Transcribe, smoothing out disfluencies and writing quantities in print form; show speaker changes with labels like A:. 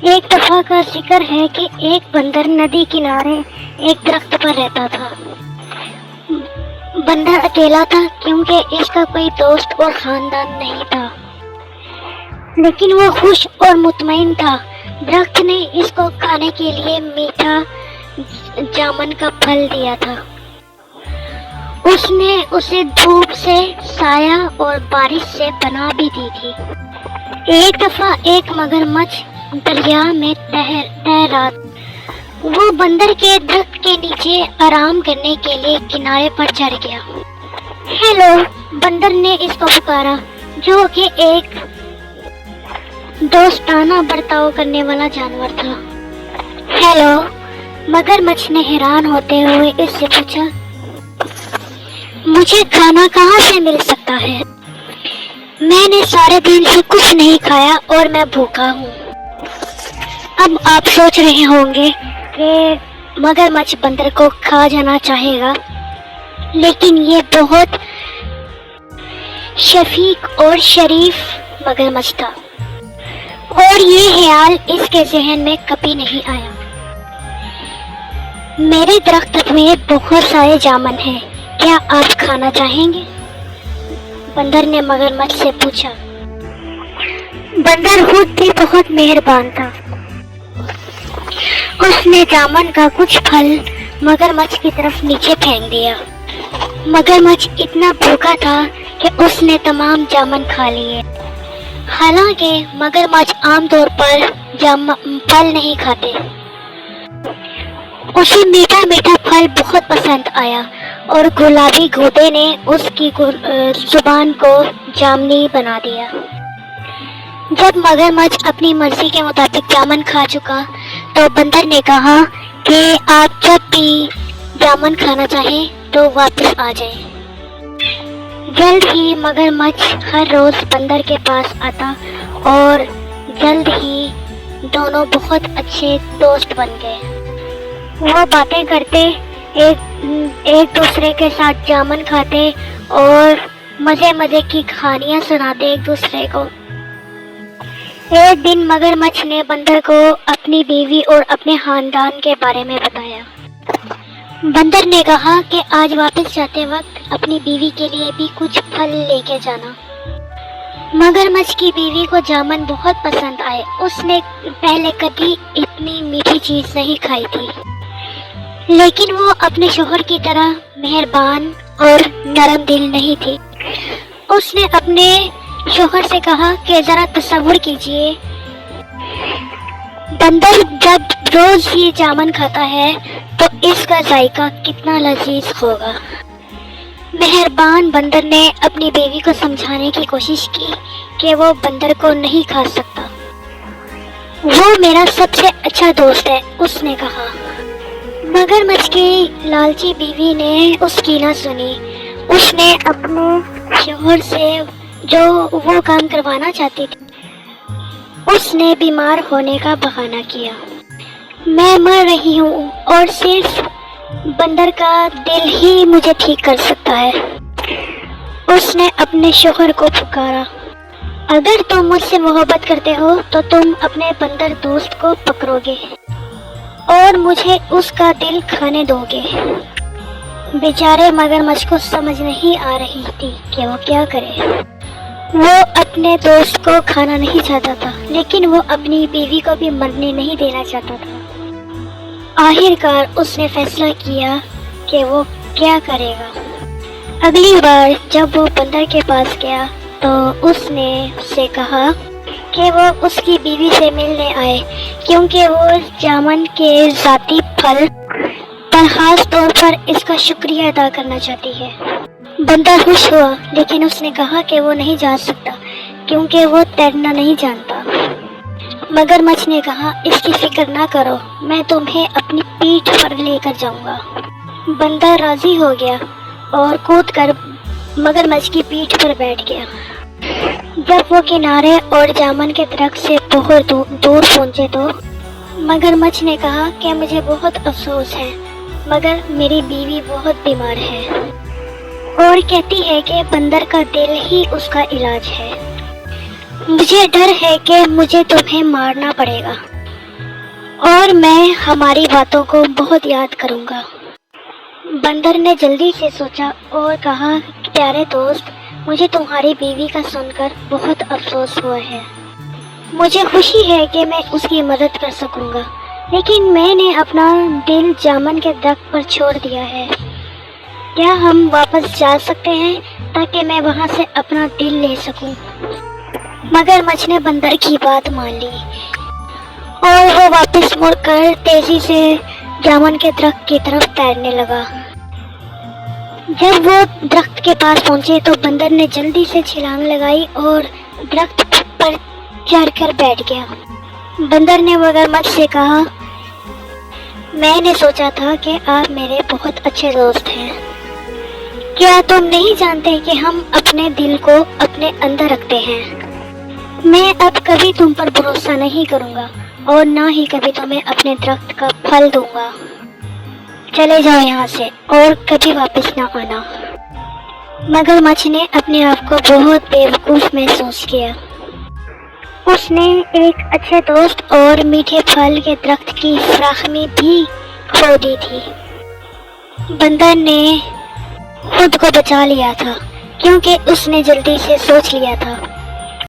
A: ایک دفعہ کا ذکر ہے کہ ایک بندر ندی کنارے ایک درخت پر رہتا تھا۔ بندر اکیلا تھا کیونکہ اس کا کوئی دوست اور خاندان نہیں تھا، لیکن وہ خوش اور مطمئن تھا۔ درخت نے اس کو کھانے کے لیے میٹھا جامن کا پھل دیا تھا۔ اس نے اسے دھوپ سے، سایہ اور بارش سے پناہ بھی دی تھی۔ ایک دفعہ ایک مگرمچھ دریا میں تیر رہا تھا۔ وہ بندر کے درخت کے نیچے آرام کرنے کے لیے کنارے پر چڑھ گیا۔ ہیلو، بندر نے اس کو پکارا، جو کہ ایک دوستانہ برتاؤ کرنے والا جانور تھا۔ ہیلو، مگرمچھ نے حیران ہوتے ہوئے اس سے پوچھا، مجھے کھانا کہاں سے مل سکتا ہے؟ میں نے سارے دن سے کچھ نہیں کھایا اور میں بھوکا ہوں۔ اب آپ سوچ رہے ہوں گے کہ مگرمچھ بندر کو کھا جانا چاہے گا، لیکن یہ بہت شفیق اور شریف مگرمچھ تھا، اور یہ خیال اس کے ذہن میں کبھی نہیں آیا۔ میرے درخت میں بہت سارے جامن ہیں، کیا آپ کھانا چاہیں گے؟ بندر نے مگرمچھ سے پوچھا۔ بندر خود بھی بہت مہربان تھا۔ اس نے جامن کا کچھ پھل مگرمچھ کی طرف نیچے پھینک دیا۔ مگرمچھ اتنا بھوکا تھا کہ اس نے تمام جامن کھا لیے۔ حالانکہ مگرمچھ عام طور پر پھل نہیں کھاتے، اسے میٹھا میٹھا پھل بہت پسند آیا اور گلابی گھوٹے نے اس کی زبان کو جامنی بنا دیا۔ جب مگرمچھ اپنی مرضی کے مطابق جامن کھا چکا تو بندر نے کہا کہ آپ جب بھی جامن کھانا چاہیں تو واپس آ جائیں۔ جلد ہی مگرمچھ ہر روز بندر کے پاس آتا اور جلد ہی دونوں بہت اچھے دوست بن گئے۔ وہ باتیں کرتے، ایک دوسرے کے ساتھ جامن کھاتے اور مزے مزے کی کہانیاں سناتے ایک دوسرے کو۔ ایک دن مگرمچھ نے بندر کو اپنی بیوی اور اپنے خاندان کے بارے میں بتایا۔ بندر نے کہا کہ آج واپس جاتے وقت اپنی بیوی کے لیے بھی کچھ پھل لے کے جانا۔ مگرمچھ کی بیوی کو جامن بہت پسند آئے۔ اس نے پہلے کبھی اتنی میٹھی چیز نہیں کھائی تھی، لیکن وہ اپنے شوہر کی طرح مہربان اور نرم دل نہیں تھی۔ اس نے اپنے شوہر سے کہا کہ ذرا تصور کیجئے، بندر جب روز یہ جامن کھاتا ہے تو اس کا ذائقہ کتنا لذیذ ہوگا۔ مہربان بندر نے اپنی بیوی کو سمجھانے کی کوشش کی کہ وہ بندر کو نہیں کھا سکتا۔ وہ میرا سب سے اچھا دوست ہے، اس نے کہا۔ مگرمچھ کی لالچی بیوی نے اس کی نہ سنی۔ اس نے اپنے شوہر سے جو وہ کام کروانا چاہتی تھی، اس نے بیمار ہونے کا بہانہ کیا۔ میں مر رہی ہوں اور صرف بندر کا دل ہی مجھے ٹھیک کر سکتا ہے۔ اس نے اپنے شوہر کو پکارا، اگر تم مجھ سے محبت کرتے ہو تو تم اپنے بندر دوست کو پکڑو گے اور مجھے اس کا دل کھانے دو گے۔ بیچارے مگرمچھ کو سمجھ نہیں آ رہی تھی کہ وہ کیا کرے۔ وہ اپنے دوست کو کھانا نہیں چاہتا تھا، لیکن وہ اپنی بیوی کو بھی مرنے نہیں دینا چاہتا تھا۔ آخرکار اس نے فیصلہ کیا کہ وہ کیا کرے گا۔ اگلی بار جب وہ بندر کے پاس گیا تو اس نے اس سے کہا کہ وہ اس کی بیوی سے ملنے آئے، کیونکہ وہ جامن کے ذاتی پھل پر خاص طور پر اس کا شکریہ ادا کرنا چاہتی ہے۔ بندر خوش ہوا، لیکن اس نے کہا کہ وہ نہیں جا سکتا کیونکہ وہ تیرنا نہیں جانتا۔ مگرمچھ نے کہا، اس کی فکر نہ کرو، میں تمہیں اپنی پیٹھ پر لے کر جاؤں گا۔ بندر راضی ہو گیا اور کود کر مگرمچھ کی پیٹھ پر بیٹھ گیا۔ جب وہ کنارے اور جامن کے درخت سے بہت دور پہنچے تو مگرمچھ نے کہا کہ مجھے بہت افسوس ہے، مگر میری بیوی بہت بیمار ہے اور کہتی ہے کہ بندر کا دل ہی اس کا علاج ہے۔ مجھے ڈر ہے کہ مجھے تمہیں مارنا پڑے گا۔ اور میں ہماری باتوں کو بہت یاد کروں گا۔ بندر نے جلدی سے سوچا اور کہا کہ پیارے دوست، مجھے تمہاری بیوی کا سن کر بہت افسوس ہوا ہے۔ مجھے خوشی ہے کہ میں اس کی مدد کر سکوں گا، لیکن میں نے اپنا دل جامن کے درخت پر چھوڑ دیا ہے۔ کیا ہم واپس جا سکتے ہیں تاکہ میں وہاں سے اپنا دل لے سکوں؟ مگرمچھ نے بندر کی بات مان لی اور وہ واپس مڑ کر تیزی سے جامن کے درخت کی طرف تیرنے لگا۔ جب وہ درخت کے پاس پہنچے تو بندر نے جلدی سے چھلانگ لگائی اور درخت پر چڑھ کر بیٹھ گیا۔ بندر نے مگرمچھ سے کہا، میں نے سوچا تھا کہ آپ میرے بہت اچھے دوست ہیں۔ کیا تم نہیں جانتے کہ ہم اپنے دل کو اپنے اندر رکھتے ہیں؟ میں اب کبھی تم پر بھروسہ نہیں کروں گا اور نہ ہی کبھی تمہیں اپنے درخت کا پھل دوں گا۔ چلے جاؤ یہاں سے اور کبھی واپس نہ آنا۔ مگرمچھ نے اپنے آپ کو بہت بے وقوف محسوس کیا۔ اس نے ایک اچھے دوست اور میٹھے پھل کے درخت کی فراخمی بھی کھو دی تھی۔ بندر نے خود کو بچا لیا تھا کیونکہ اس نے جلدی سے سوچ لیا تھا